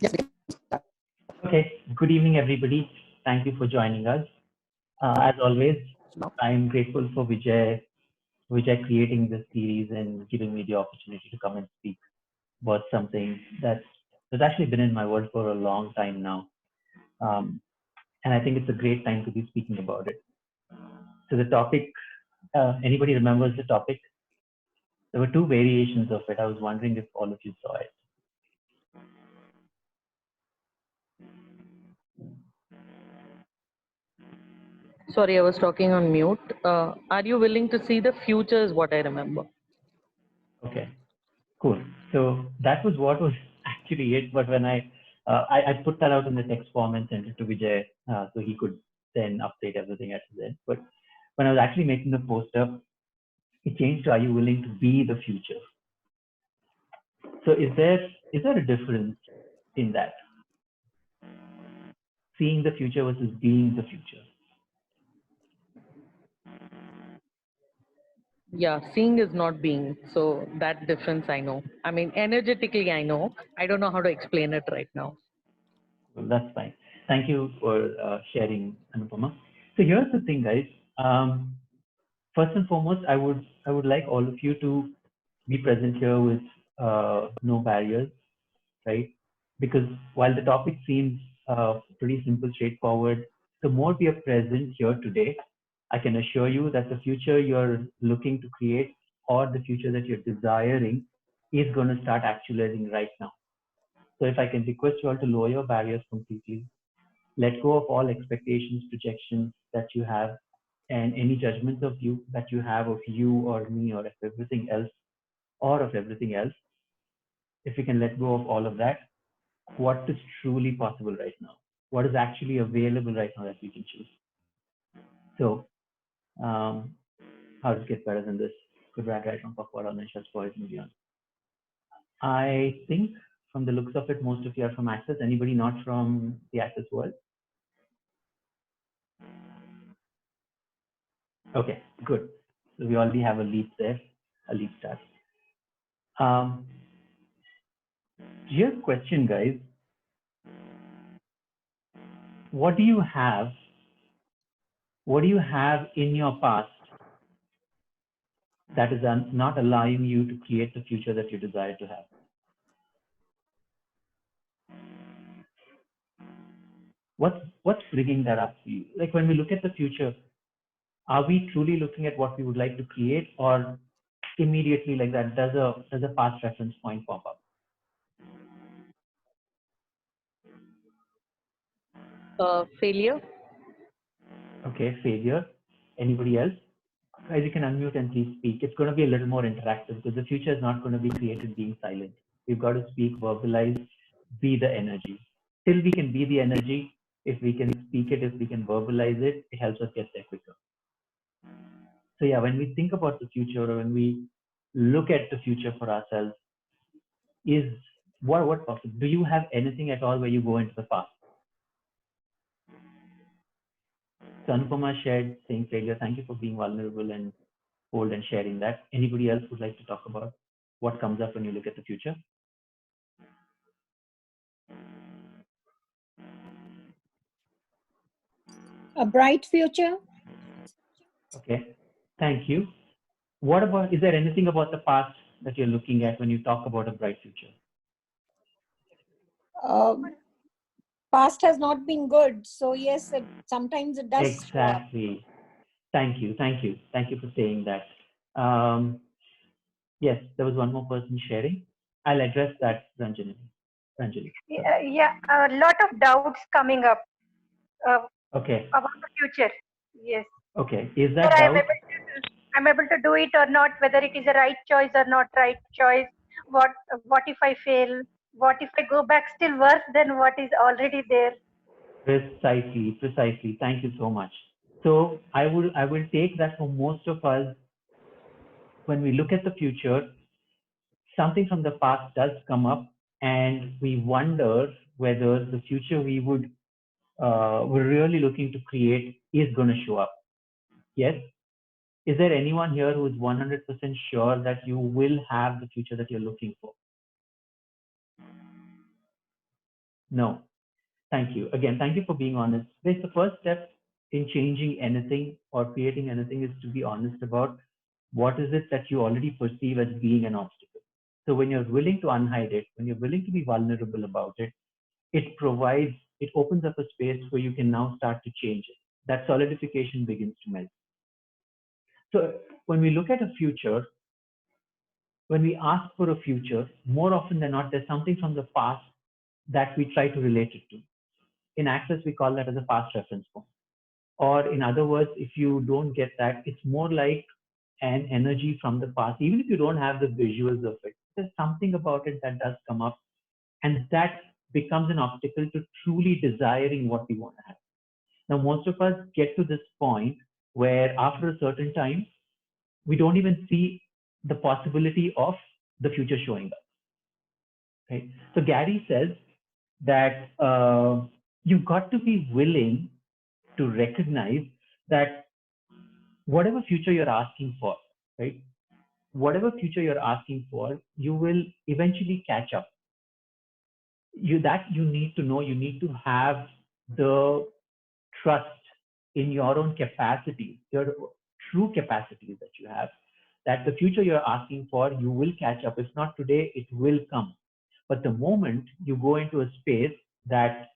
Yes, we can start. Okay, good evening, everybody. Thank you for joining us. As always, Now, I'm grateful for Vijay creating this series and giving me the opportunity to come and speak about something that's actually been in my world for a long time now. Um, and I think it's a great time to be speaking about it. So the topic, anybody remembers the topic? There were two variations of it. I was wondering if all of you saw it. Sorry, I was talking on mute. Are you willing to see the future is what I remember. Okay, cool. So that was what was actually it. But when I put that out in the text form and sent it to Vijay so he could then update everything at his end. But when I was actually making the poster, it changed to "Are you willing to be the future?" So is there a difference in that, seeing the future versus being the future? Yeah, seeing is not being. So that difference I know. I mean, energetically I know. I don't know how to explain it right now. Well, that's fine. Thank you for sharing, Anupama. So here's the thing, guys. First and foremost, I would like all of you to be present here with no barriers, right? Because while the topic seems pretty simple, straightforward, the more we are present here today, I can assure you that the future you're looking to create or the future that you're desiring is going to start actualizing right now. So if I can request you all to lower your barriers completely, let go of all expectations, projections that you have, and any judgments of you that you have of you or me or of everything else or of everything else. If we can let go of all of that, what is truly possible right now? What is actually available right now that we can choose? So, um, how does it get better than this? Good rat right on Pakwara and Shas Boys and beyond. I think from the looks of it, most of you are from Access. Anybody not from the Access world? Okay, good. So we already have a lead there, a lead start. Um, Here's a question, guys. What do you have? What do you have in your past that is not allowing you to create the future that you desire to have? What's bringing that up for you? Like when we look at the future, are we truly looking at what we would like to create, or immediately like that does a past reference point pop up? Failure. Okay, failure. Anybody else? Guys, you can unmute and please speak. It's going to be a little more interactive because the future is not going to be created being silent. We've got to speak, verbalize, be the energy. Till we can be the energy, if we can speak it, if we can verbalize it, it helps us get there quicker. So yeah, when we think about the future or when we look at the future for ourselves, is what possible? Do you have anything at all where you go into the past? So Anupama shared saying failure. Thank you for being vulnerable and bold and sharing that. Anybody else would like to talk about what comes up when you look at the future? A bright future. Okay, thank you. What about, is there anything about the past that you're looking at when you talk about a bright future? Past has not been good, so yes, sometimes it does show up. Exactly. Thank you. Thank you. Thank you for saying that. Yes, there was one more person sharing. I'll address that, Ranjani. Ranjani. Yeah, a lot of doubts coming up Okay. about the future. Yes, Okay. Is whether that doubt? I'm able to do it or not, whether it is a right choice or not right choice. What if I fail? What if I go back still worse than what is already there? Precisely. Precisely. Thank you so much. So I will take that for most of us. When we look at the future, something from the past does come up, and we wonder whether the future we're really looking to create is going to show up. Yes. Is there anyone here who is 100% sure that you will have the future that you're looking for? No. Thank you. Again, thank you for being honest. This the first step in changing anything or creating anything is to be honest about what is it that you already perceive as being an obstacle. So when you're willing to unhide it, when you're willing to be vulnerable about it, it opens up a space where you can now start to change it. That solidification begins to melt. So when we look at a future, when we ask for a future, more often than not, there's something from the past that we try to relate it to. In Access, we call that as a past reference point. Or in other words, if you don't get that, it's more like an energy from the past. Even if you don't have the visuals of it, there's something about it that does come up, and that becomes an obstacle to truly desiring what we want to have. Now, most of us get to this point where after a certain time, we don't even see the possibility of the future showing up. Right? So Gary says that you've got to be willing to recognize that whatever future you're asking for, right? Whatever future you're asking for, you will eventually catch up. You need to know, you need to have the trust in your own capacity, your true capacities that you have, that the future you're asking for, you will catch up. If not today, it will come. But the moment you go into a space that,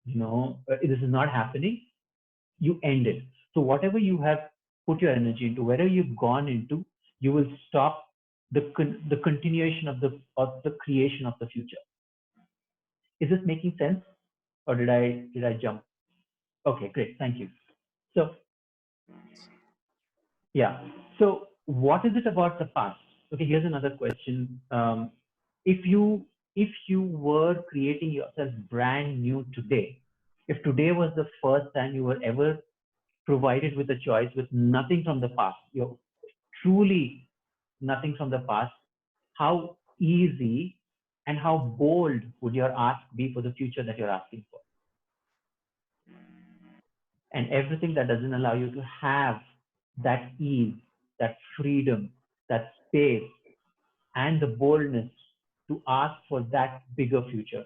this is not happening, you end it. So whatever you have put your energy into, wherever you've gone into, you will stop the continuation of the creation of the future. Is this making sense, or did I jump? Okay, great, thank you. So yeah, so what is it about the past? Okay, here's another question. If you were creating yourself brand new today, if today was the first time you were ever provided with a choice with nothing from the past, you're truly nothing from the past, how easy and how bold would your ask be for the future that you're asking for? And everything that doesn't allow you to have that ease, that freedom, that space, and the boldness to ask for that bigger future.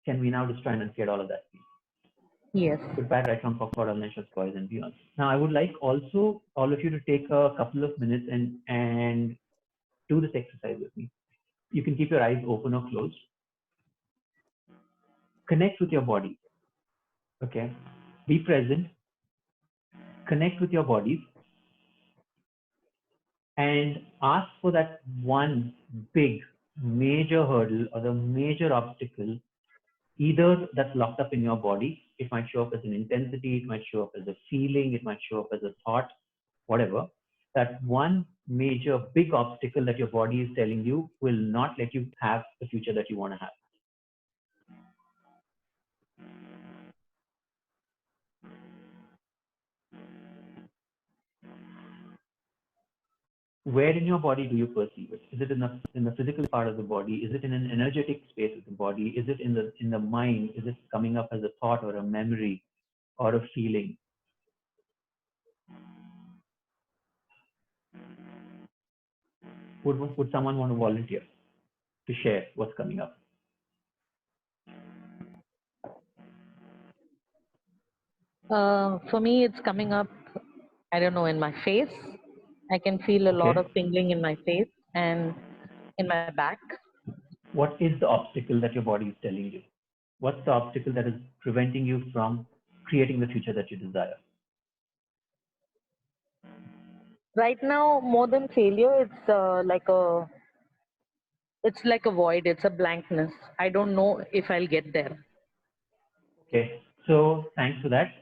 Can we now just try and enunciate all of that, please? Yes. Goodbye, right from for Nations, boys and beyond. Now, I would like also all of you to take a couple of minutes and do this exercise with me. You can keep your eyes open or closed. Connect with your body. Okay. Be present. Connect with your bodies. And ask for that one big major hurdle or the major obstacle, either that's locked up in your body. It might show up as an intensity, it might show up as a feeling, it might show up as a thought, whatever. That one major big obstacle that your body is telling you will not let you have the future that you want to have. Where in your body do you perceive it? Is it in the physical part of the body? Is it in an energetic space of the body? Is it in the mind? Is it coming up as a thought or a memory or a feeling? Would someone want to volunteer to share what's coming up? For me, it's coming up, I don't know, in my face. I can feel a lot of tingling in my face and in my back. What is the obstacle that your body is telling you? What's the obstacle that is preventing you from creating the future that you desire? Right now, more than failure, it's like a void. It's a blankness. I don't know if I'll get there. Okay, so thanks for that.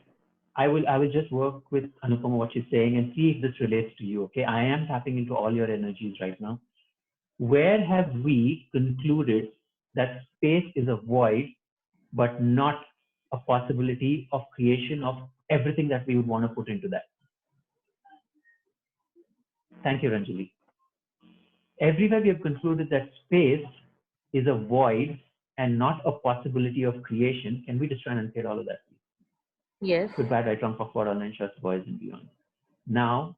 I will just work with Anupama what she's saying and see if this relates to you. Okay, I am tapping into all your energies right now. Where have we concluded that space is a void, but not a possibility of creation of everything that we would want to put into that? Thank you, Ranjali. Everywhere we have concluded that space is a void and not a possibility of creation. Can we just try and unclear all of that? Yes. Goodbye, right on for online shots, boys and beyond. Now,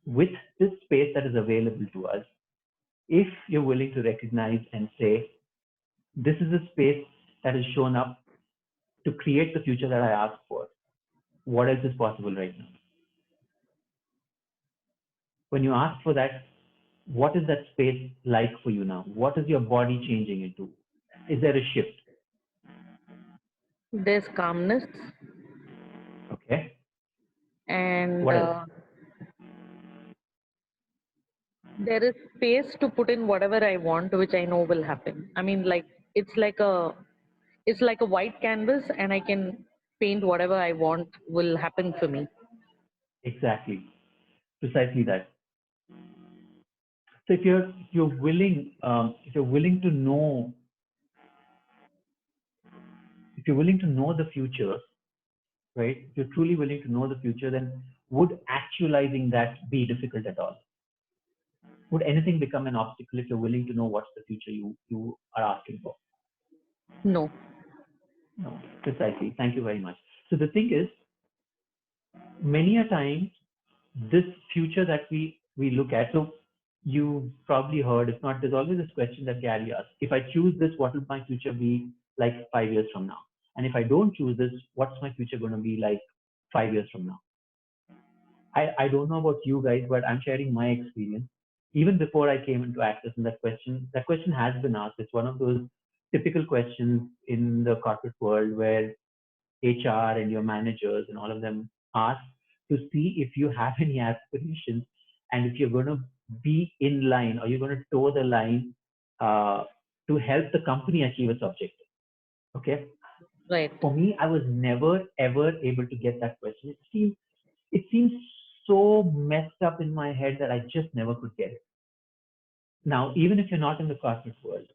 with this space that is available to us, if you're willing to recognize and say, This is a space that has shown up to create the future that I asked for. What else is possible right now? When you ask for that, what is that space like for you now? What is your body changing into? Is there a shift? There's calmness, Okay. and What else? there is space to put in whatever I want, which I know will happen. I mean, like it's like a white canvas, and I can paint whatever I want will happen for me. Exactly. Precisely that. So if you're willing to know, if you're willing to know the future, right? If you're truly willing to know the future, then would actualizing that be difficult at all? Would anything become an obstacle if you're willing to know what's the future you are asking for? No. No, precisely. Thank you very much. So the thing is, many a time, this future that we look at, so you probably heard, if not, there's always this question that Gary asks: if I choose this, what will my future be like 5 years from now? And if I don't choose this, what's my future going to be like 5 years from now? I don't know about you guys, but I'm sharing my experience. Even before I came into Access, and that question has been asked. It's one of those typical questions in the corporate world where HR and your managers and all of them ask to see if you have any aspirations and if you're going to be in line or you're going to toe the line to help the company achieve its objective. Okay. Right. For me, I was never ever able to get that question. It seems so messed up in my head that I just never could get it. Now, even if you're not in the corporate world,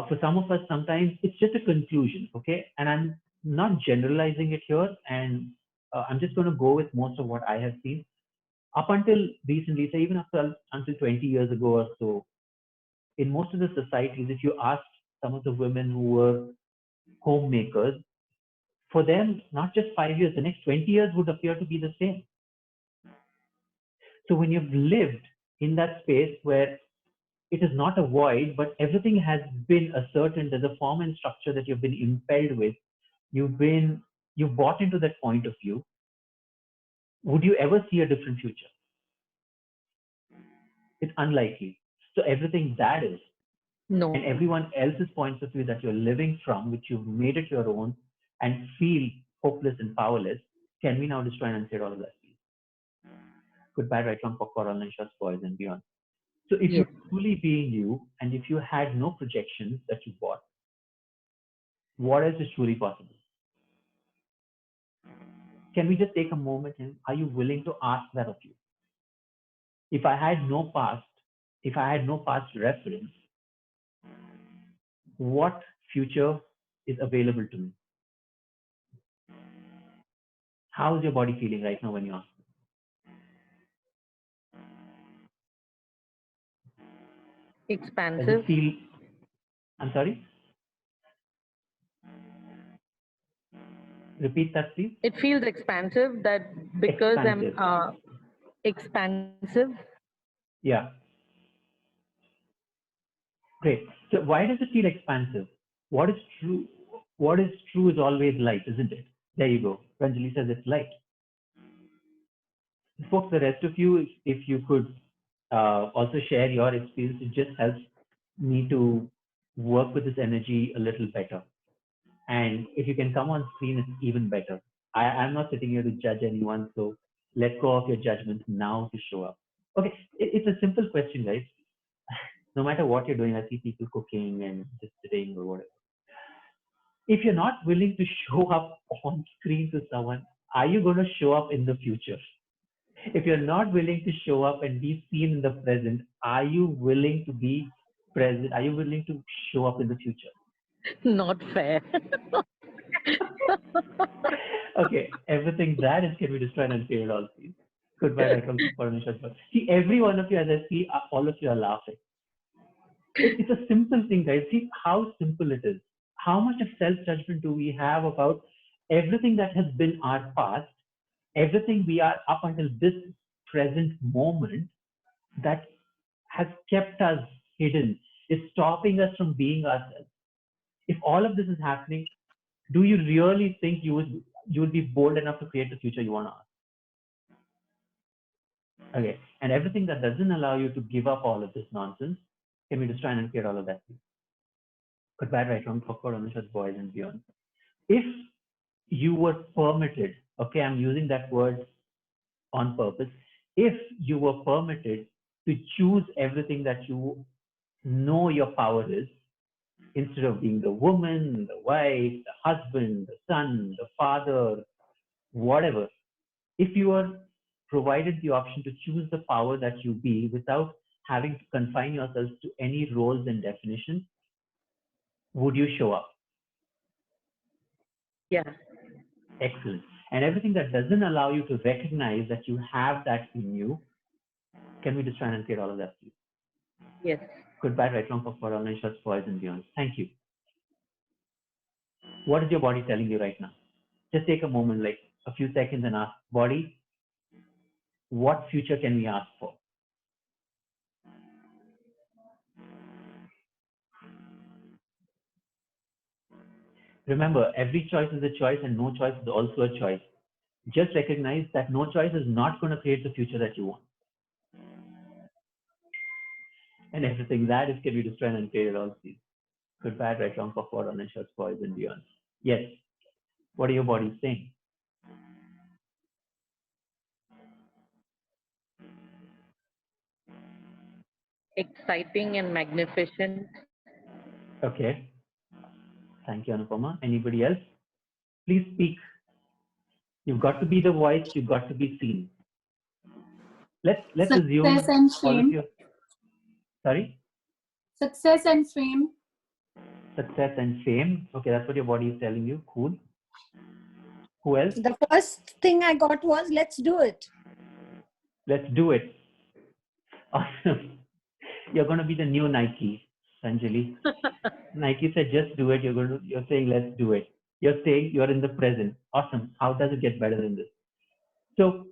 for some of us, sometimes it's just a conclusion, okay? And I'm not generalizing it here, and I'm just going to go with most of what I have seen. Up until recently, say even until 20 years ago or so, in most of the societies, if you asked some of the women who were homemakers, for them, not just 5 years, the next 20 years would appear to be the same. So when you've lived in that space where it is not a void, but everything has been ascertained, there's a form and structure that you've been impelled with, you've bought into that point of view, would you ever see a different future? It's unlikely. So everything that is, No. and everyone else's points of view that you're living from, which you've made it your own and feel hopeless and powerless, can we now destroy and unseat all of that? Goodbye, right on for online shots, boys and beyond. So if Yes. you're truly being you, and if you had no projections that you bought, what else is truly possible? Can we just take a moment and are you willing to ask that of you? If I had no past reference, what future is available to me? How is your body feeling right now when you ask? Does Expansive. it feel, I'm sorry? Repeat that, please. It feels expansive that because Expansive. I'm expansive. Yeah. Great. So why does it feel expansive? What is true? What is true is always light, isn't it? There you go. Ranjali says it's light. Folks, the rest of you, if you could also share your experience, it just helps me to work with this energy a little better. And if you can come on screen, it's even better. I'm not sitting here to judge anyone, so let go of your judgments now to show up. Okay, it's a simple question, guys. No matter what you're doing, I see people cooking and just sitting or whatever. If you're not willing to show up on screen to someone, are you going to show up in the future? If you're not willing to show up and be seen in the present, are you willing to be present? Are you willing to show up in the future? Not fair. Okay, everything that is can be destroyed and failed all, please. Goodbye, Michael. See, every one of you, as I see, all of you are laughing. It's a simple thing, guys. See how simple it is. How much of self-judgment do we have about everything that has been our past, everything we are up until this present moment that has kept us hidden, is stopping us from being ourselves. if all of this is happening, do you really think you would be bold enough to create the future you want to ask? Okay, and everything that doesn't allow you to give up all of this nonsense, can we just try and create all of that? Good, bad, right, wrong, awkward, unsure, boys and beyond. If you were permitted, okay, I'm using that word on purpose, if you were permitted to choose everything that you know your power is, instead of being the woman, the wife, the husband, the son, the father, whatever, if you are provided the option to choose the power that you be without having to confine yourselves to any roles and definitions, would you show up? Yeah. Excellent. And everything that doesn't allow you to recognize that you have that in you, can we just try and create all of that, please? Yes. Good, bad, right, wrong, for online shots, boys and beyond. Thank you. What is your body telling you right now? Just take a moment, like a few seconds, and ask, body, what future can we ask for? Remember, every choice is a choice and no choice is also a choice. Just recognize that no choice is not going to create the future that you want. And everything that is, can we just try and create it all, please? Good, bad, right, wrong, forward, online shots, boys and beyond. Yes. What are your bodies saying? Exciting and magnificent. Okay. Thank you, Anupama. Anybody else? Please speak. You've got to be the voice. You've got to be seen. Let's assume Success and all of fame. you. Sorry? Success and fame. Success and fame. Okay, that's what your body is telling you. Cool. Who else? The first thing I got was, let's do it. Let's do it. Awesome. You're going to be the new Nike, Sanjali. Nike said, just do it. You're saying, let's do it. You're saying you're in the present. Awesome. How does it get better than this? So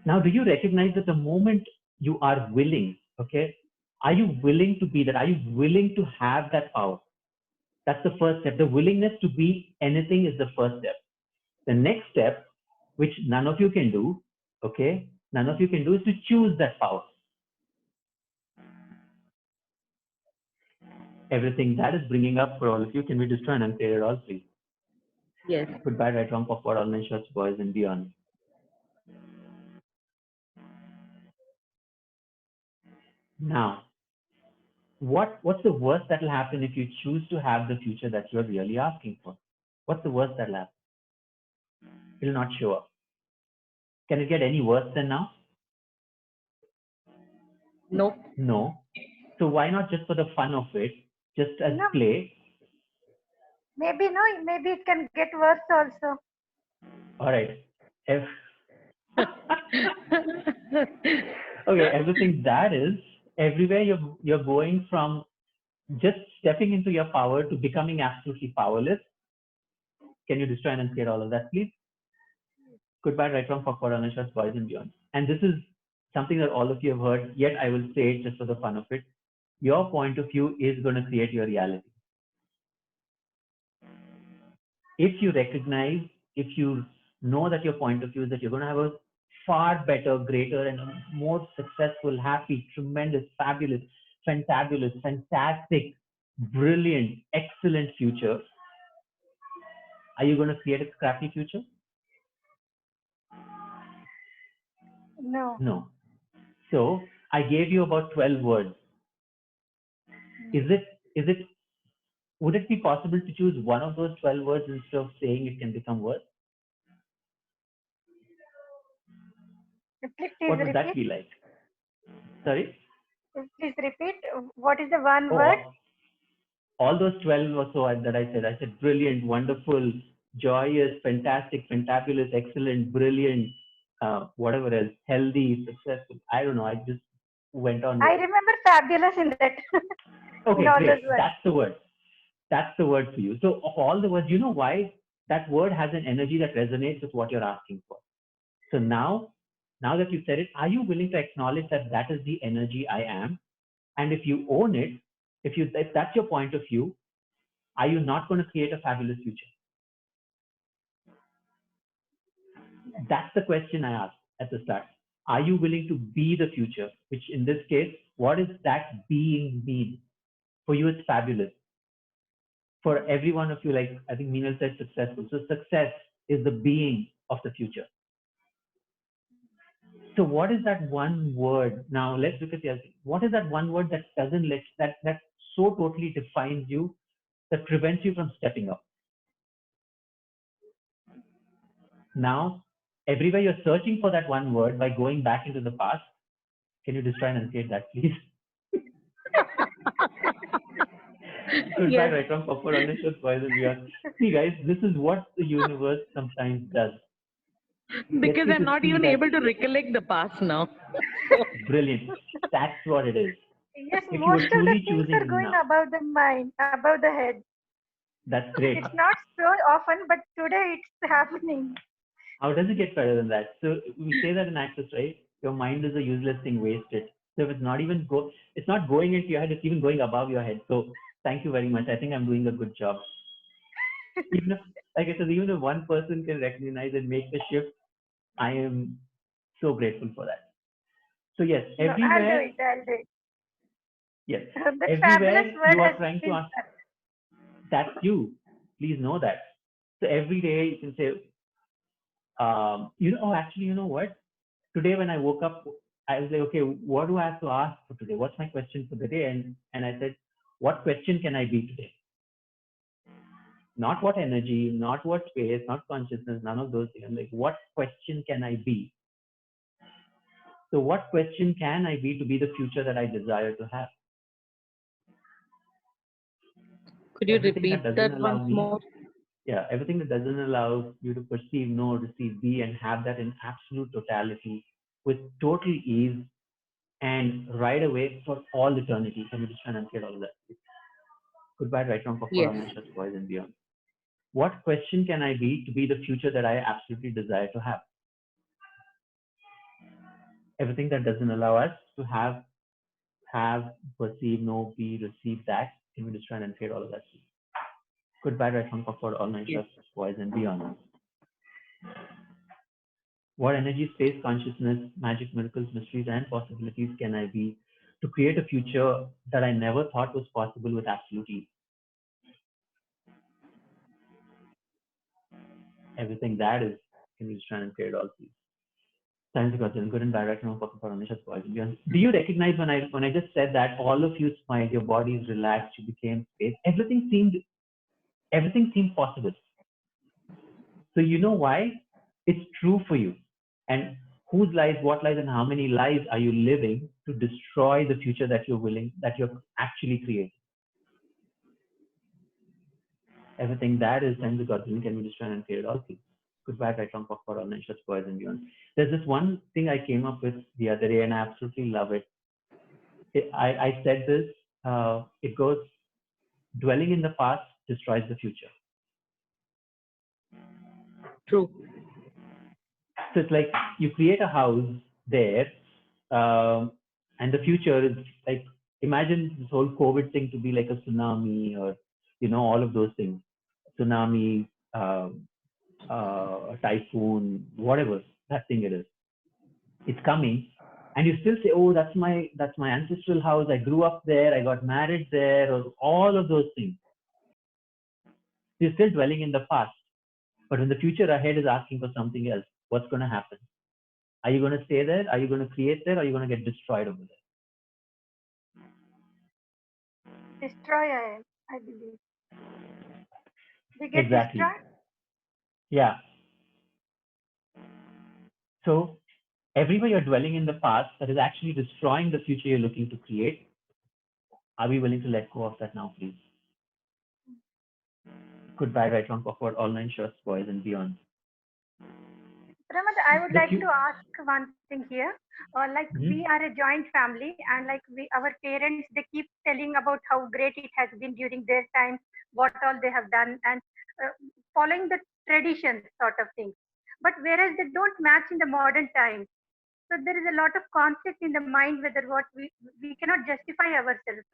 now, do you recognize that the moment you are willing, okay, are you willing to be that? Are you willing to have that power? That's the first step. The willingness to be anything is the first step. The next step, which none of you can do, okay, none of you can do, is to choose that power. Everything that is bringing up for all of you, can we just try and unclear it all, please? Yes. Good, bad, right, wrong, forward, online shots, boys and beyond. Now, what's the worst that will happen if you choose to have the future that you're really asking for? What's the worst that will happen? It will not show up. Can it get any worse than now? No. No. So why not, just for the fun of it, just as No. play? Maybe it can get worse also. All right. Okay, everything that is, everywhere you're going from just stepping into your power to becoming absolutely powerless. Can you just try and clear all of that, please? Good, bad, right, wrong, forward, online shots, boys and beyond. And this is something that all of you have heard, yet I will say it just for the fun of it. Your point of view is going to create your reality. If you recognize, if you know that your point of view is that you're going to have a far better, greater, and more successful, happy, tremendous, fabulous, fantabulous, fantastic, brilliant, excellent future, are you going to create a crappy future? No. No. So I gave you about 12 words. Would it be possible to choose one of those 12 words instead of saying it can become worse? Please What would that repeat. be like? Sorry? Please repeat. What is the one word? All those 12 or so that I said brilliant, wonderful, joyous, fantastic, fantabulous, excellent, brilliant, whatever else, healthy, successful. I don't know. I just went on. I remember fabulous in that. Okay, all great. those words. That's the word. That's the word for you. So of all the words, you know why? That word has an energy that resonates with what you're asking for. So now that you said it, are you willing to acknowledge that that is the energy I am? And if you own it, if that's your point of view, are you not going to create a fabulous future? That's the question I asked at the start. Are you willing to be the future? Which in this case, what does that being mean? For you, it's fabulous. For every one of you, like I think Meenal said, successful. So success is the being of the future. So what is that one word? Now let's look at the other thing. What is that one word that doesn't let that so totally defines you, that prevents you from stepping up? Now, everywhere you're searching for that one word by going back into the past. Can you just try and enunciate that, please? Goodbye, Yes. right from Papa Unnatural Poison Beyond. See, guys, this is what the universe sometimes does. Because Gets you I'm to not see even that- able to recollect the past now. Brilliant. That's what it is. Yes, If you were most of the truly things choosing are going now. above the mind, above the head. That's great. It's not so often, but today it's happening. How does it get better than that? So we say that in Access, right? Your mind is a useless thing, waste it. So if it's not even it's not going into your head, it's even going above your head. So thank you very much. I think I'm doing a good job. Even if, like I said, even if one person can recognize and make the shift, I am so grateful for that. So yes, No, everywhere, I'll do it. yes, The everywhere fabulous word you are has trying to been ask, that's you. Please know that. So every day you can say, actually, you know what? Today when I woke up, I was like, okay, what do I have to ask for today? What's my question for the day? And I said, what question can I be today? Not what energy, not what space, not consciousness, none of those things. I'm like, what question can I be? So what question can I be to be the future that I desire to have? Could you Everything repeat that doesn't that allow once me- more? Yeah, everything that doesn't allow you to perceive, know, receive, be, and have that in absolute totality with total ease and right away for all eternity. Can you just try and get all of that? Goodbye, right from Yes. Papa, boys and beyond. What question can I be to be the future that I absolutely desire to have? Everything that doesn't allow us to have, perceive, know, be, receive that. Can we just try and get all of that? Goodbye, right from Papa, all nine Yes. boys and beyond. What energy, space, consciousness, magic, miracles, mysteries, and possibilities can I be to create a future that I never thought was possible with absolute ease? Everything that is, can you just try and create all these? Thanks, Gautam. Good and direct no for Anisha's voice. Do you recognize when I just said that all of you smiled, your bodies relaxed, you became space, everything seemed possible. So you know why? It's true for you. And whose lives, what lives, and how many lives are you living to destroy the future that you're actually creating? Everything that is time to God, can we just try and create all things? Goodbye, right from for all nations, boys and beyond. There's this one thing I came up with the other day, and I absolutely love it. I said this. It goes, dwelling in the past destroys the future. True. So it's like you create a house there, and the future is like, imagine this whole COVID thing to be like a tsunami, or all of those things, tsunami, typhoon, whatever that thing it is. It's coming, and you still say, "Oh, that's my ancestral house. I grew up there. I got married there," or all of those things. You're still dwelling in the past, but when the future ahead is asking for something else, what's going to happen? Are you going to stay there? Are you going to create there? Or are you going to get destroyed over there? Destroy, I believe. They get Exactly. destroyed? Yeah. So everywhere you're dwelling in the past that is actually destroying the future you're looking to create, are we willing to let go of that now, please? Goodbye, right, wrong, forward, all nine shirts, boys and beyond. Pramod, I would like to ask one thing here. We are a joint family, and our parents, they keep telling about how great it has been during their time, what all they have done, and following the traditions sort of things. But whereas they don't match in the modern times, so there is a lot of conflict in the mind whether what we cannot justify ourselves.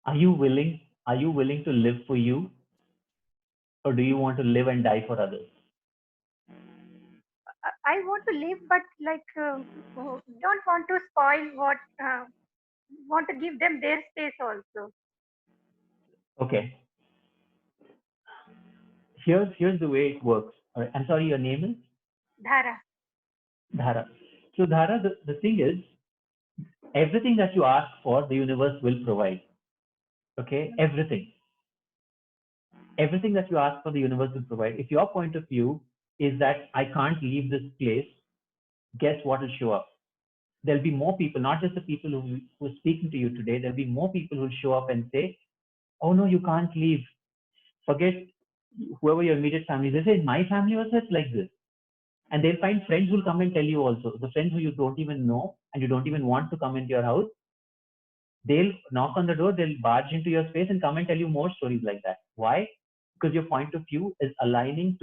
Are you willing Are you willing to live for you, or do you want to live and die for others? I want to live, but like don't want to spoil what. Want to give them their space also. Okay. Here's the way it works. All right. I'm sorry, your name is Dhara. Dhara. So Dhara, the thing is, everything that you ask for, the universe will provide. Okay, everything that you ask for, the universe will provide. If your point of view is that I can't leave this place, guess what will show up? There'll be more people, not just the people who are speaking to you today. There'll be more people who will show up and say, "Oh no, you can't leave. Forget whoever your immediate family." They say, "My family was just like this." And they'll find friends who'll come and tell you also. The friends who you don't even know and you don't even want to come into your house, they'll knock on the door, they'll barge into your space and come and tell you more stories like that. Why? Because your point of view is aligning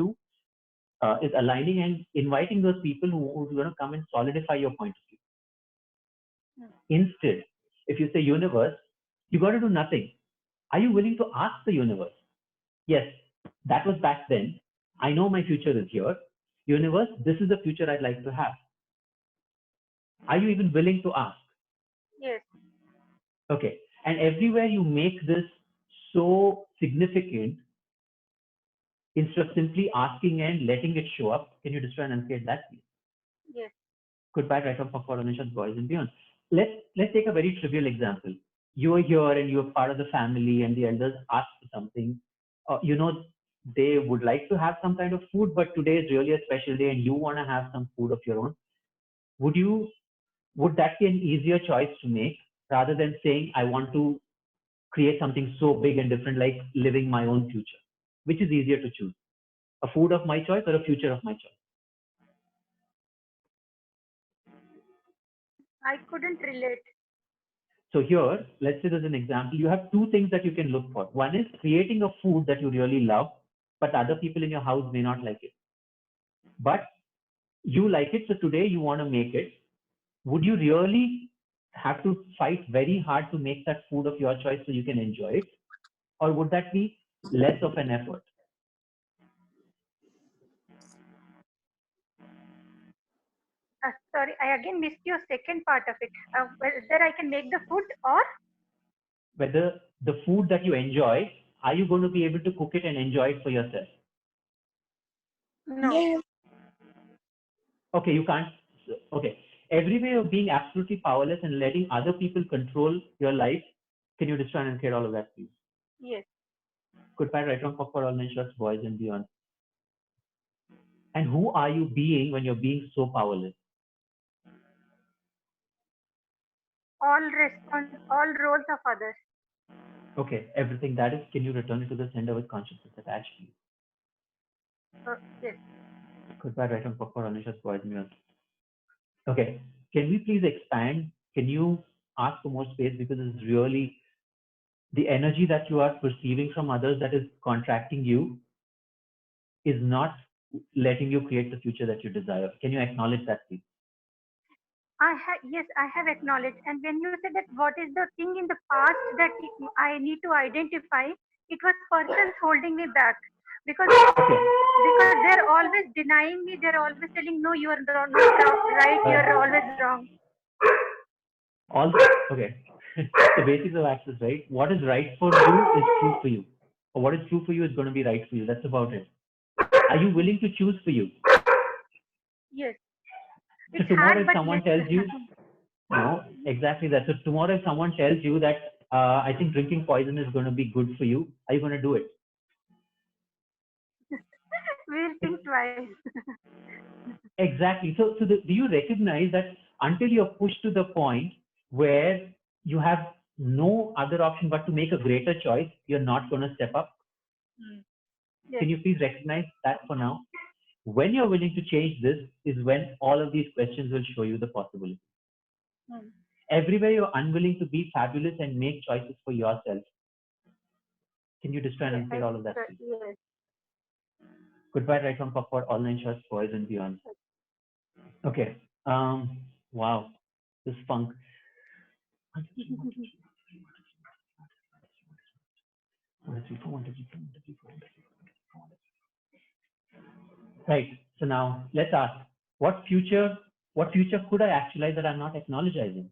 and inviting those people who are going to come and solidify your point of view. Instead, if you say universe, you got to do nothing. Are you willing to ask the universe? Yes, that was back then. I know my future is here. Universe, this is the future I'd like to have. Are you even willing to ask? Yes. Okay. And everywhere you make this so significant, instead of simply asking and letting it show up, can you destroy and uncreate that, please? Yes. Goodbye, right from for Anisha's boys and beyond. Let's take a very trivial example. You are here and you are part of the family, and the elders ask for something. They would like to have some kind of food, but today is really a special day, and you want to have some food of your own. Would that be an easier choice to make rather than saying, I want to create something so big and different, like living my own future? Which is easier to choose? A food of my choice or a future of my choice? I couldn't relate. So here, let's say there's an example. You have two things that you can look for. One is creating a food that you really love, but other people in your house may not like it. But you like it, so today you want to make it. Would you really have to fight very hard to make that food of your choice so you can enjoy it? Or would that be less of an effort? Sorry, I again missed your second part of it. Whether I can make the food or? Whether the food that you enjoy, are you going to be able to cook it and enjoy it for yourself? No. Yeah. Okay, you can't. Okay. Every way of being absolutely powerless and letting other people control your life, can you destroy and create all of that, please? Yes. Goodbye, right from for all men, shots, boys and beyond. And who are you being when you're being so powerless? All roles of others. Okay, everything that is, can you return it to the sender with consciousness attached, please? Yes. Goodbye, right from for all men, shots, boys and beyond. Okay, can we please expand? Can you ask for more space, because it's really the energy that you are perceiving from others that is contracting you is not letting you create the future that you desire. Can you acknowledge that, please? Yes, I have acknowledged. And when you said that what is the thing in the past that I need to identify, it was persons holding me back because they're always denying me. They're always telling, no, you are not right. You're always wrong. Okay. The basics of access, right? What is right for you is true for you. Or what is true for you is going to be right for you. That's about it. Are you willing to choose for you? Yes. So tomorrow, if someone tells you, no, exactly that. So tomorrow, if someone tells you that I think drinking poison is going to be good for you, are you going to do it? We'll think twice. Exactly. So do you recognize that until you're pushed to the point where you have no other option but to make a greater choice, you're not going to step up? Yes. Can you please recognize that for now? When you're willing to change this is when all of these questions will show you the possibility. Everywhere you're unwilling to be fabulous and make choices for yourself, can you destroy and uncreate all of that? Yes. Goodbye, right from for all nine shots, boys and beyond. Okay. Wow. This funk. Right. So now let's ask, what future could I actualize that I'm not acknowledging?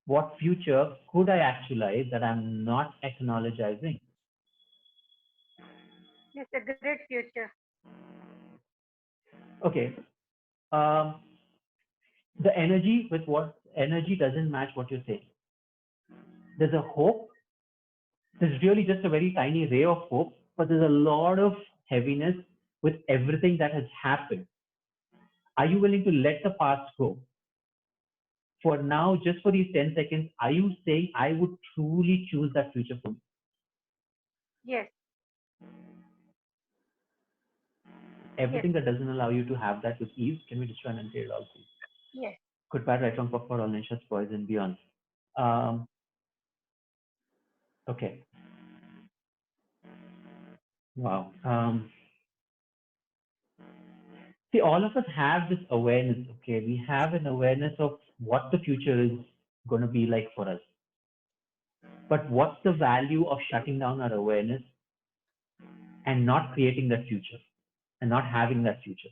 What future could I actualize that I'm not acknowledging? It's a great future. Okay. The energy with what energy doesn't match what you're saying. There's a hope. There's really just a very tiny ray of hope, but there's a lot of heaviness with everything that has happened. Are you willing to let the past go? For now, just for these 10 seconds, are you saying I would truly choose that future for me? Yes. Everything that doesn't allow you to have that with ease, can we destroy and uncreate all these? Yes. Good, bad, right, wrong, for all nations, boys and beyond. Okay. Wow. See, all of us have this awareness, okay? We have an awareness of what the future is going to be like for us. But what's the value of shutting down our awareness and not creating that future and not having that future?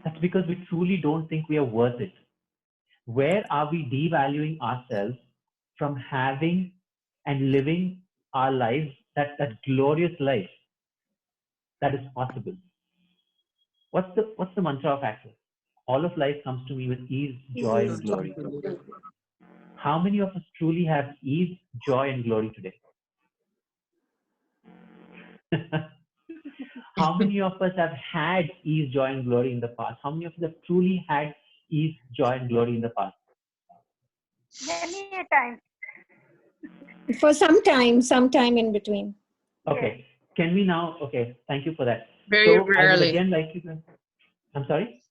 That's because we truly don't think we are worth it. Where are we devaluing ourselves from having and living our lives, that glorious life that is possible? What's the mantra of Access? All of life comes to me with ease, joy, and glory. How many of us truly have ease, joy, and glory today? How many of us have had ease, joy, and glory in the past? How many of us have truly had ease, joy, and glory in the past? Many a time. For some time in between. Okay. Yes. Can we now? Okay. Thank you for that. Very so rarely. I would again like you to. I'm sorry.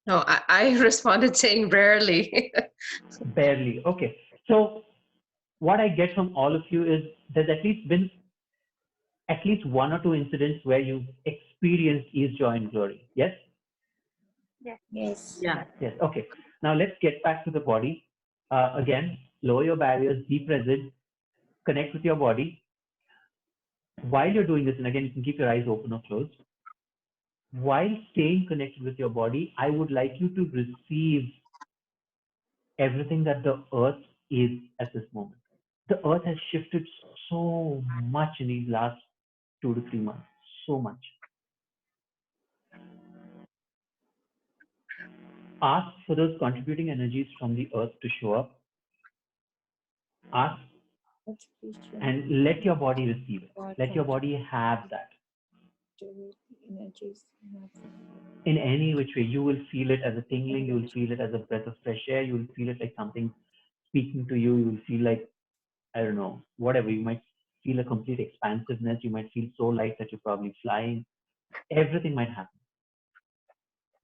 No, I responded saying rarely. Barely. Okay. So what I get from all of you is there's at least been at least one or two incidents where you experienced ease, joy, and glory. Yes? Yes. Yes. Yeah. Yes. Okay. Now let's get back to the body. Again, lower your barriers, be present, connect with your body. While you're doing this, and again, you can keep your eyes open or closed. While staying connected with your body, I would like you to receive everything that the earth is at this moment. The earth has shifted so much in these last 2 to 3 months, so much. Ask for those contributing energies from the earth to show up. Ask and let your body receive it. Let your body have that. In any which way, you will feel it as a tingling, you will feel it as a breath of fresh air, you will feel it like something speaking to you, you will feel like, I don't know, whatever. You might feel a complete expansiveness, you might feel so light that you're probably flying. Everything might happen.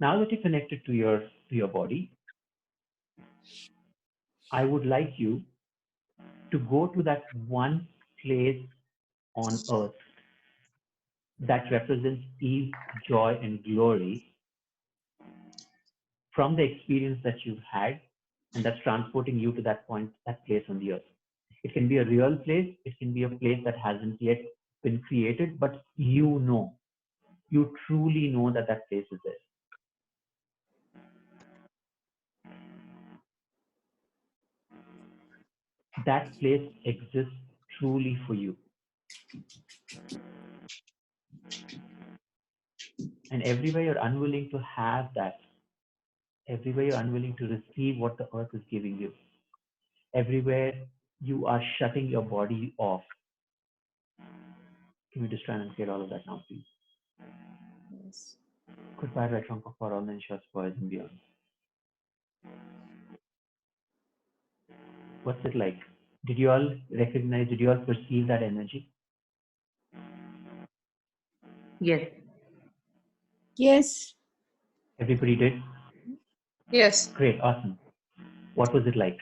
Now that you're connected to your body, I would like you to go to that one place on earth that represents ease, joy, and glory from the experience that you've had, and that's transporting you to that point, that place on the earth. It can be a real place, it can be a place that hasn't yet been created, but you truly know that that place is there. That place exists truly for you. And everywhere you're unwilling to have that, everywhere you're unwilling to receive what the earth is giving you, everywhere you are shutting your body off. Can we just try and get all of that now, please? Yes. Goodbye, right, wrong, for all and shots, boys and beyond. What's it like? Did you all recognize, did you all perceive that energy? Yes. Yes. Everybody did? Yes. Great, awesome. What was it like?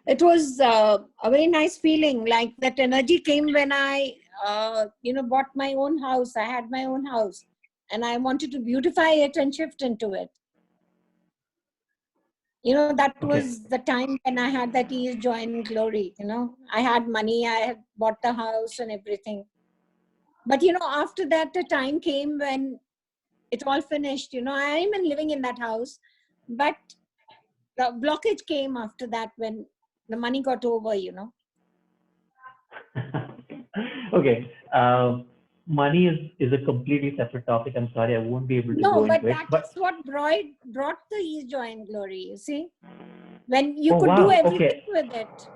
It was a very nice feeling. Like that energy came when I, bought my own house. I had my own house. and I wanted to beautify it and shift into it. You know, that Okay. was the time when I had that ease, joy, and glory. You know, I had money, I had bought the house and everything. But, you know, after that, the time came when it all finished. You know, I am living in that house, but the blockage came after that when the money got over, you know. Okay. Money is a completely separate topic. I'm sorry, I won't be able to go No, but into it. that But is what brought the ease, joy, and glory. You see, when you oh could wow, do everything okay. with it,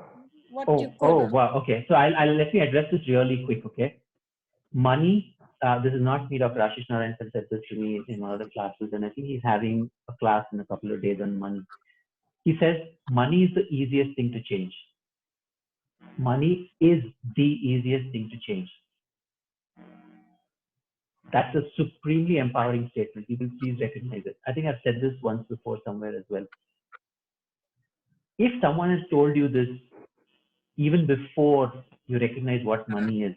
what you Oh could. wow, okay. So I'll let me address this really quick. Okay. Money. This is not me. Dr. Ashish Narayan said this to me in one of the classes, and I think he's having a class in a couple of days on money. He says money is the easiest thing to change. Money is the easiest thing to change. That's a supremely empowering statement. People, please recognize it. I think I've said this once before somewhere as well. If someone has told you this even before you recognize what money is,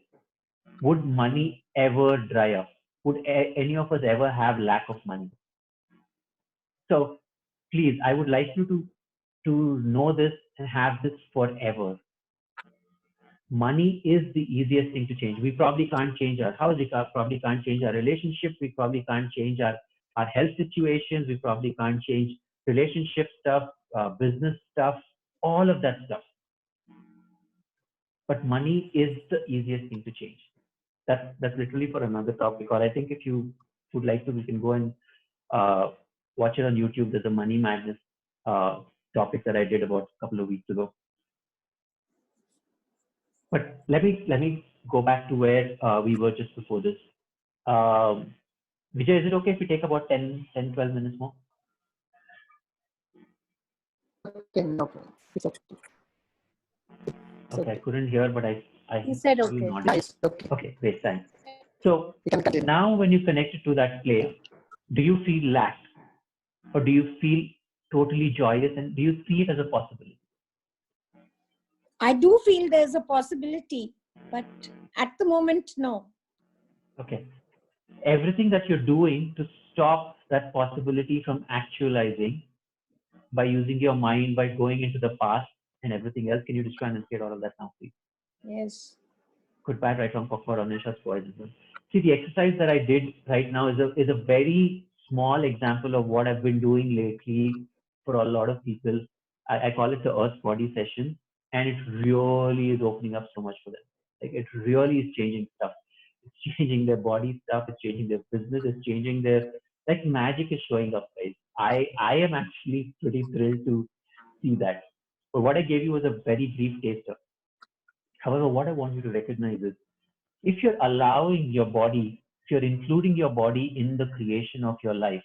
would money ever dry up? Would any of us ever have lack of money? So please, I would like you to know this and have this forever. Money is the easiest thing to change. We probably can't change our house. We probably can't change our relationship. We probably can't change our health situations. We probably can't change relationship stuff, business stuff, all of that stuff. But money is the easiest thing to change. That's literally for another topic. Or I think if you would like to, we can go and watch it on YouTube. There's a money madness topic that I did about a couple of weeks ago. But let me go back to where we were just before this. Vijay, is it okay if we take about 10, 12 minutes more? Okay, no problem. It's okay. Okay, I couldn't hear, but I He said you okay. nodded. Nice. Okay. Okay, great, thanks. So We can continue. now when you connect it to that place, do you feel lack? Or do you feel totally joyous, and do you see it as a possibility? I do feel there's a possibility, but at the moment, no. Okay. Everything that you're doing to stop that possibility from actualizing by using your mind, by going into the past and everything else, can you just try and get all of that now, please? Yes. Good, bad, right, wrong, for Anisha's voice. See, the exercise that I did right now is a very small example of what I've been doing lately for a lot of people. I call it the Earth Body session, and it really is opening up so much for them. Like, it really is changing stuff. It's changing their body stuff. It's changing their business. It's changing their, like, magic is showing up, guys. I am actually pretty thrilled to see that. But what I gave you was a very brief taster. However, what I want you to recognize is, if you're allowing your body, if you're including your body in the creation of your life,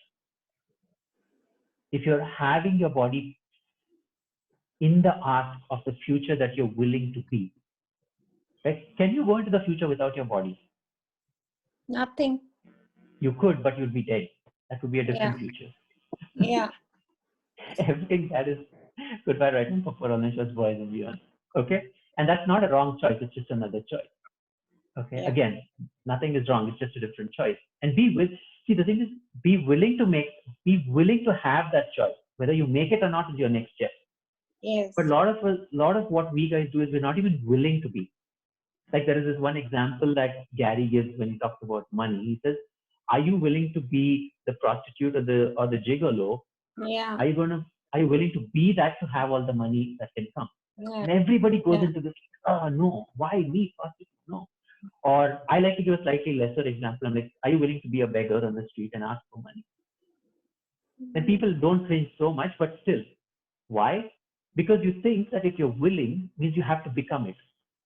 if you're having your body in the arc of the future that you're willing to be, right? Can you go into the future without your body? Nothing. You could, but you'd be dead. That would be a different Yeah. future. Yeah. Everything that is goodbye, right now for Anisha's voice and beyond. Okay? And that's not a wrong choice, it's just another choice. Okay, Yeah. again, nothing is wrong, it's just a different choice. And see, the thing is, be willing to have that choice. Whether you make it or not is your next step. Yes. But a lot of what we guys do is we're not even willing to be. Like, there is this one example that Gary gives when he talks about money. He says, are you willing to be the prostitute or the gigolo? Yeah. Are you willing to be that to have all the money that can come? Yeah. And everybody goes Yeah. into this, oh no, why me? Prostitute? No. Or I like to give a slightly lesser example. I'm like, are you willing to be a beggar on the street and ask for money? And people don't cringe so much, but still. Why? Because you think that if you're willing, means you have to become it.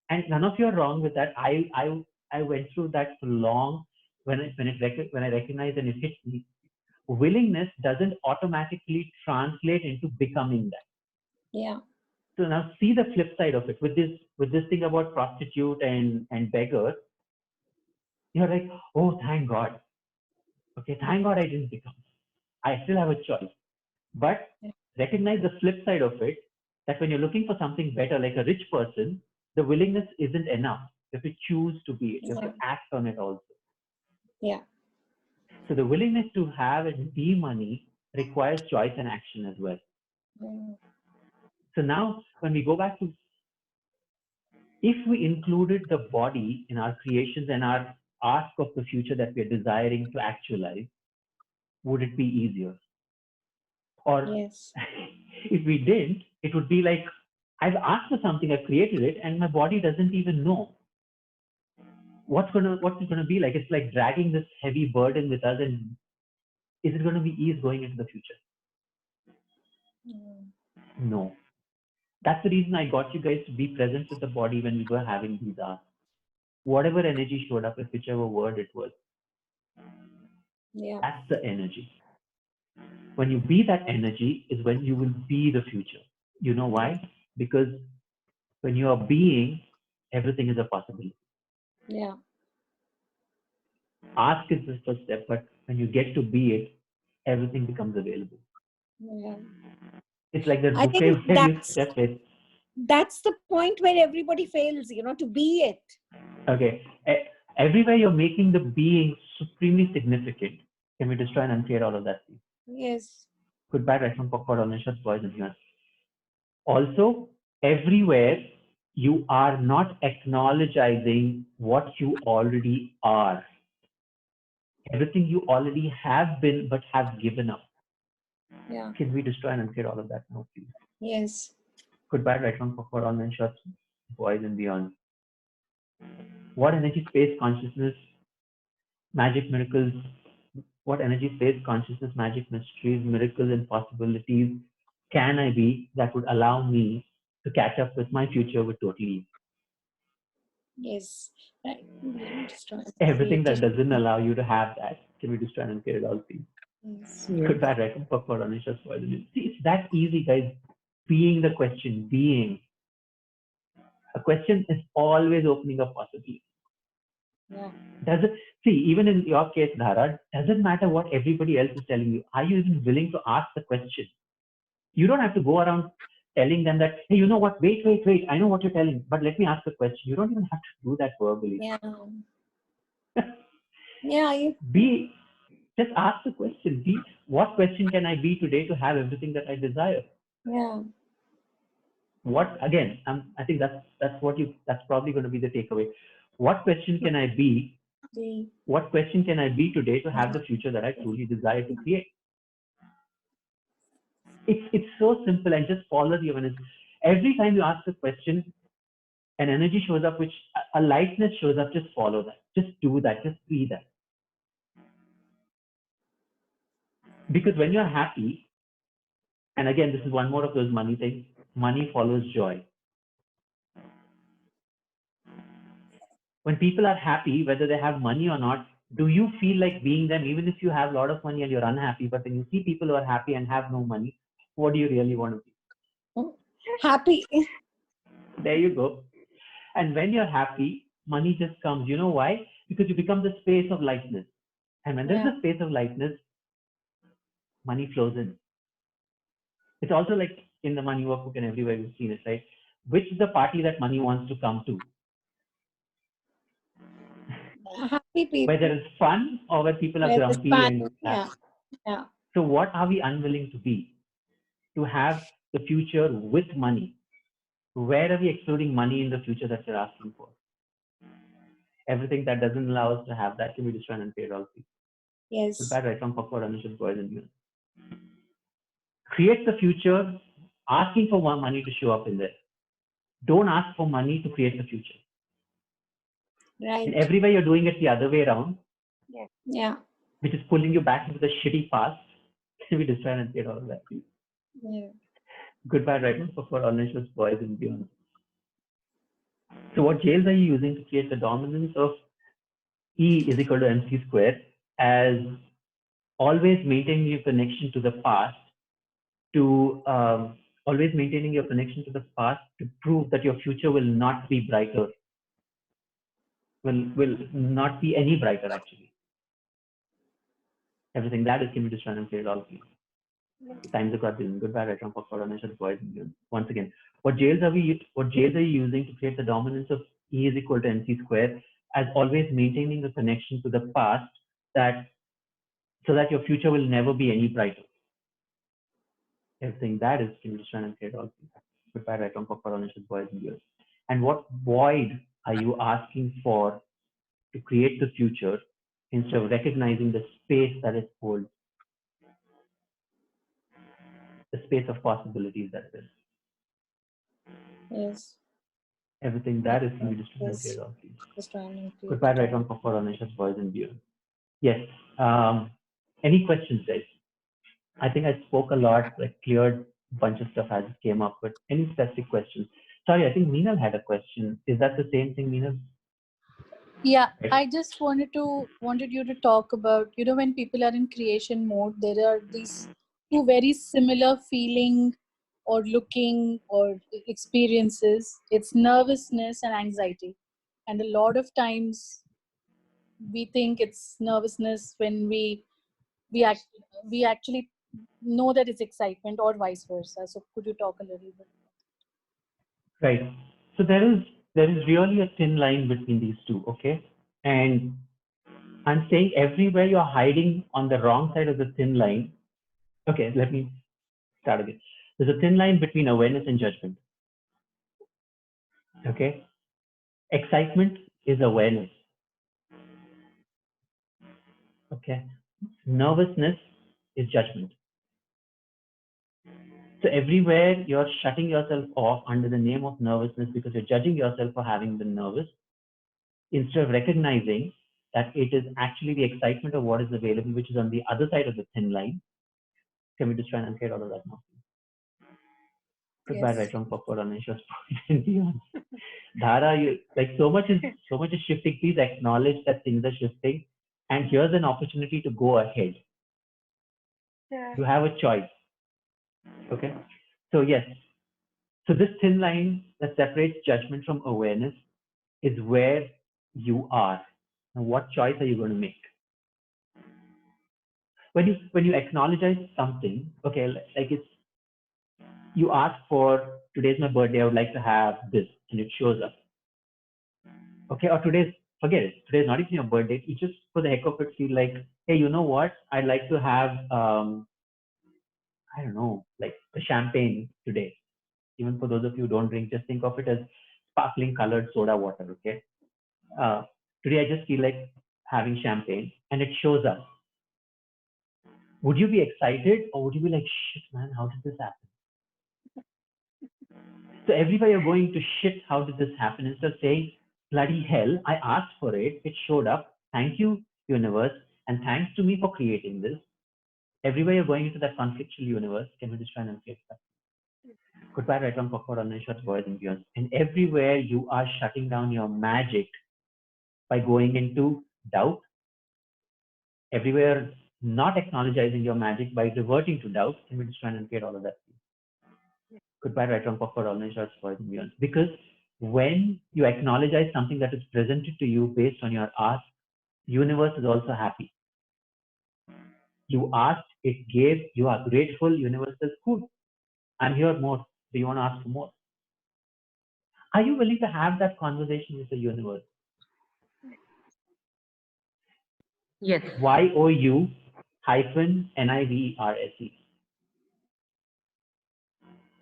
And none of you are wrong with that. I went through that for long when I recognized and it hit me. Willingness doesn't automatically translate into becoming that. Yeah. So now see the flip side of it with this thing about prostitute and beggar. You're like, oh, thank God. Okay, thank God I didn't become. I still have a choice. But recognize the flip side of it, that when you're looking for something better, like a rich person, the willingness isn't enough. You have to choose to be it. You have to act on it also. Yeah. So So the willingness to have and be money requires choice and action as well. Mm. So now when we go back to, if we included the body in our creations and our ask of the future that we are desiring to actualize, would it be easier? Or Yes. if we didn't, it would be like, I've asked for something, I've created it, and my body doesn't even know what's it gonna be like. It's like dragging this heavy burden with us, and is it gonna be ease going into the future? Mm. No. That's the reason I got you guys to be present with the body when we were having these asks. Whatever energy showed up with whichever word it was, Yeah. that's the energy. When you be that energy is when you will be the future. You know why? Because when you are being, everything is a possibility. Yeah. Ask is the first step, but when you get to be it, everything becomes available. Yeah. It's like that I buffet think where you step in. that's the point where everybody fails, to be it. Okay. Everywhere you're making the being supremely significant. Can we destroy and uncreate all of that, please? Yes. Goodbye, right from Pokemon, Onisha's boys and yours. Also, everywhere you are not acknowledging what you already are. Everything you already have been but have given up. Yeah. Can we destroy and uncreate all of that now, please? Yes. Goodbye, right from Pokemon, online shots, boys and beyond. What energy, space, consciousness, magic, miracles, what energy, space, consciousness, magic, mysteries, miracles, and possibilities can I be that would allow me to catch up with my future with total ease? Yes. Right. Destroy. Everything that Creative. doesn't allow you to have that, can we destroy and uncreate it all, please? Yes. Goodbye, right? For Anisha's poison. See, it's that easy, guys. Being the question, being. A question is always opening up possibilities. Yeah. Does it, see, even in your case, Dhara, doesn't matter what everybody else is telling you. Are you even willing to ask the question? You don't have to go around telling them that, hey, you know what, wait, I know what you're telling, but let me ask a question. You don't even have to do that verbally. Yeah. Yeah. Just ask the question. What question can I be today to have everything that I desire? Yeah. What, again, I think that's probably going to be the takeaway. What question can I be? What question can I be today to have the future that I truly desire to create? It's so simple, and just follow the awareness. Every time you ask a question, an energy shows up, which a lightness shows up. Just follow that. Just do that. Just be that. Because when you're happy, and again, this is one more of those money things. Money follows joy. When people are happy, whether they have money or not, do you feel like being them, even if you have a lot of money and you're unhappy? But when you see people who are happy and have no money, what do you really want to be? Happy. There you go. And when you're happy, money just comes. You know why? Because you become the space of lightness. And when there's a space of lightness, money flows in. It's also like in the money workbook and everywhere we've seen it, right? Which is the party that money wants to come to? Happy people. Where there is fun or where people are grumpy and yeah. Yeah. So what are we unwilling to be? To have the future with money. Where are we excluding money in the future that you're asking for? Everything that doesn't allow us to have that can be destroyed and paid off. Yes. Goodbye, right from Papa Ranish's boys and you. Create the future, asking for more money to show up in there. Don't ask for money to create the future. Right. And everywhere you're doing it the other way around. Yeah. Which is pulling you back into the shitty past. Can we destroy and paid all of that? Yeah. Goodbye, right from Papa Ranish's boys and beyond. So what jails are you using to create the dominance of E is equal to MC square as always maintaining your connection to the past to prove that your future will not be brighter, will not be any brighter actually. Everything that is can be destroyed and created all of you. Times across the goodbye, right from boys. Once again, what jails are you using to create the dominance of E is equal to MC square as always maintaining the connection to the past that so that your future will never be any brighter. Everything that is can be destroyed and create all things. Goodbye, right on, for Nish's boys and girls. And what void are you asking for to create the future instead of recognizing the space that it holds, the space of possibilities that it is? Yes. Everything that is can be destroyed and Yes. create all things. Destroy and create. Goodbye, right on, for Nish's boys and girls. Yes. Any questions, guys? I think I spoke a lot, like cleared a bunch of stuff as it came up, but any specific questions? Sorry, I think Meenal had a question. Is that the same thing, Meenal? Yeah, Right. I just wanted you to talk about, when people are in creation mode, there are these two very similar feeling or looking or experiences. It's nervousness and anxiety. And a lot of times we think it's nervousness when we actually know that it's excitement, or vice versa. So could you talk a little bit? Right. So there is really a thin line between these two, okay? And I'm saying everywhere you're hiding on the wrong side of the thin line. Okay, let me start again. There's a thin line between awareness and judgment. Okay? Excitement is awareness. Okay? Nervousness is judgment. So everywhere you're shutting yourself off under the name of nervousness because you're judging yourself for having been nervous, instead of recognizing that it is actually the excitement of what is available, which is on the other side of the thin line. Can we just try and uncreate all of that now? Goodbye, Yes. right, wrong, forward, on issues, and beyond. Dhara, you, like so much is shifting. Please acknowledge that things are shifting, and here's an opportunity to go ahead. Sure. You have a choice. Okay. So yes. So this thin line that separates judgment from awareness is where you are. Now, what choice are you going to make? When you acknowledge something, okay, like it's, you ask for, today's my birthday, I would like to have this, and it shows up. Okay, or forget it, today's not even your birthday, you just for the heck of it feel like, hey, you know what, I'd like to have, I don't know, like the champagne today. Even for those of you who don't drink, just think of it as sparkling colored soda water, okay? Today I just feel like having champagne, and it shows up. Would you be excited, or would you be like, shit, man, how did this happen? So everywhere you're going to, shit, how did this happen? Instead of saying, bloody hell, I asked for it, it showed up. Thank you, universe, and thanks to me for creating this. Everywhere you're going into that conflictual universe, can we just try and uncreate that? Goodbye, right on, for uninsured boys and beyond. And everywhere you are shutting down your magic by going into doubt, everywhere not acknowledging your magic by reverting to doubt, can we just try and uncreate all of that? Goodbye, right on, for uninsured boys and beyond. Because when you acknowledge something that is presented to you based on your ask, universe is also happy. You asked, it gave, you are grateful, universe says, cool, I'm here more. Do you want to ask for more? Are you willing to have that conversation with the universe? Yes. YOU-NIVERSE.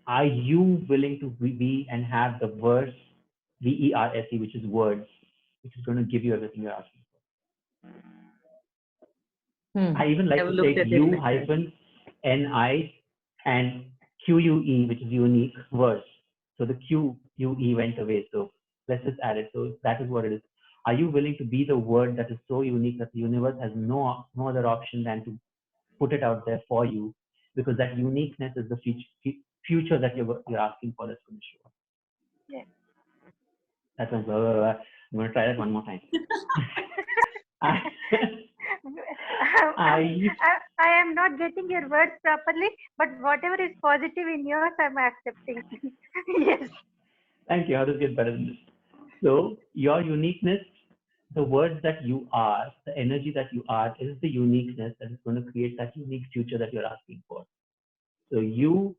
Are you willing to be and have the verse VERSE, which is words, which is going to give you everything you're asking for? I even like to take U-NI and QUE, which is unique, verse. So the QUE went away. So let's just add it. So that is what it is. Are you willing to be the word that is so unique that the universe has no other option than to put it out there for you? Because that uniqueness is the future that you're asking for that's going to show up. Yes. That was, I'm going to try that one more time. I am not getting your words properly, but whatever is positive in yours, I'm accepting. Yes. Thank you. How does it get better than this? So your uniqueness, the words that you are, the energy that you are, is the uniqueness that is going to create that unique future that you're asking for. So U-NI-VERSE.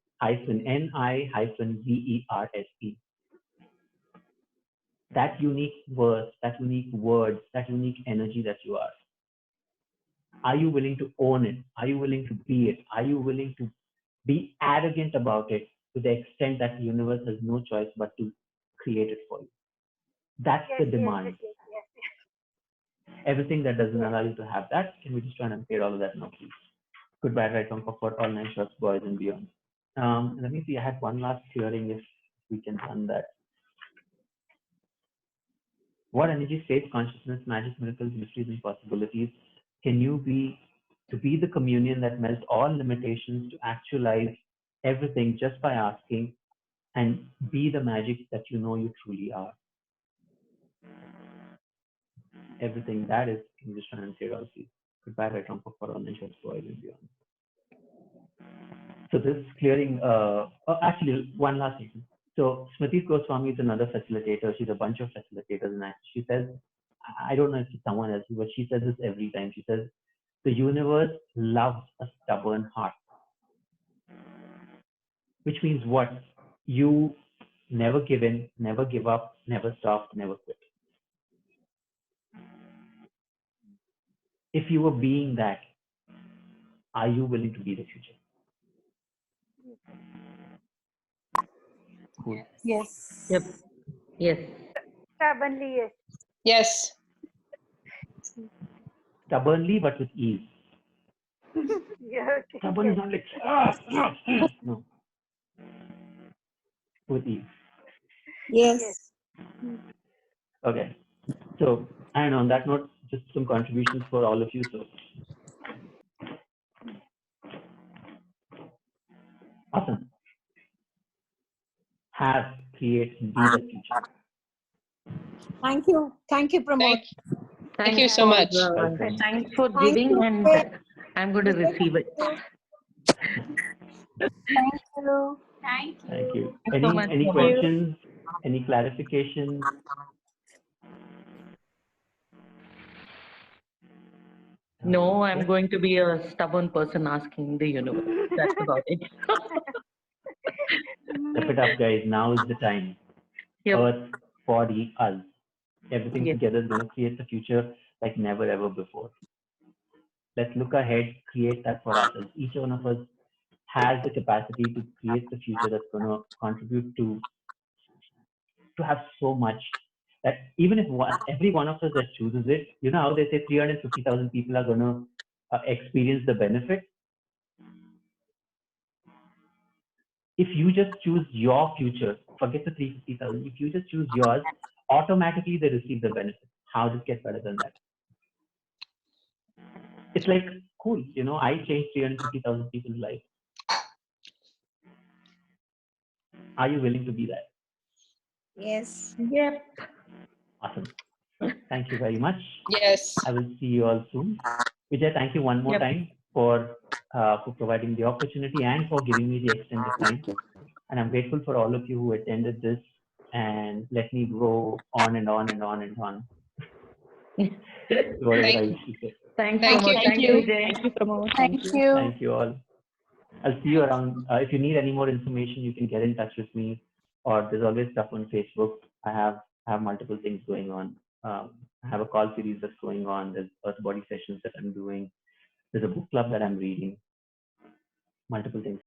That unique verse, that unique word, that unique energy that you are. Are you willing to own it? Are you willing to be it? Are you willing to be arrogant about it to the extent that the universe has no choice but to create it for you? That's the demand. Everything that doesn't allow you to have that, can we just try and unpair all of that now, please? Goodbye, right, Wrong, for all 9 shots, boys and beyond. Let me see, I had one last clearing if we can run that. What energy, state, consciousness, magic, miracles, mysteries, and possibilities can you be to be the communion that melts all limitations to actualize everything just by asking and be the magic that you know you truly are? Everything that is, can you just try and say all, please? Goodbye, right, Wrong, for all 9 shots, boys and beyond. So this clearing, actually, one last thing. So Smriti Goswami is another facilitator. She's a bunch of facilitators, and she says, I don't know if it's someone else, but she says this every time. She says, the universe loves a stubborn heart. Which means what? You never give in, never give up, never stop, never quit. If you were being that, are you willing to be the future? Cool. Yes. Yep. Yes. Stubbornly, yes. Yes. Stubbornly, but with ease. Yeah, okay. Stubborn is not like, no. With ease. Yes. Okay. So, and on that note, just some contributions for all of you. So, awesome. Have, create, and be the future. Thank you. Thank you, Pramod. Thank you so much. Welcome. Thanks for Thank giving, you. and I'm going to receive it. Thank you. Thank you. Thanks so much. Any Pramod. questions? Any clarifications? No, I'm going to be a stubborn person asking the universe. That's about it. Step it up, guys. Now is the time. Yep. Earth, body, us. Everything Yes. together is going to create the future like never ever before. Let's look ahead, create that for ourselves. Each one of us has the capacity to create the future that's going to contribute to have so much that even if every one of us that chooses it, you know how they say 350,000 people are going to experience the benefit. If you just choose your future, forget the 350,000. If you just choose yours, automatically they receive the benefit. How does it get better than that? It's like, cool, you know, I changed 350,000 people's life. Are you willing to be that? Yes. Yep. Awesome. Thank you very much. Yes. I will see you all soon. Vijay, thank you one more time for providing the opportunity and for giving me the extended time. And I'm grateful for all of you who attended this and let me go on and on and on and on. Whatever I used to say. Thanks Thank so you. much. Thank you. Vijay. Thank you, Pramod. Thank you. Thank you all. I'll see you around. If you need any more information, you can get in touch with me, or there's always stuff on Facebook. I have multiple things going on. I have a call series that's going on. There's earth body sessions that I'm doing. There's a book club that I'm reading. Multiple things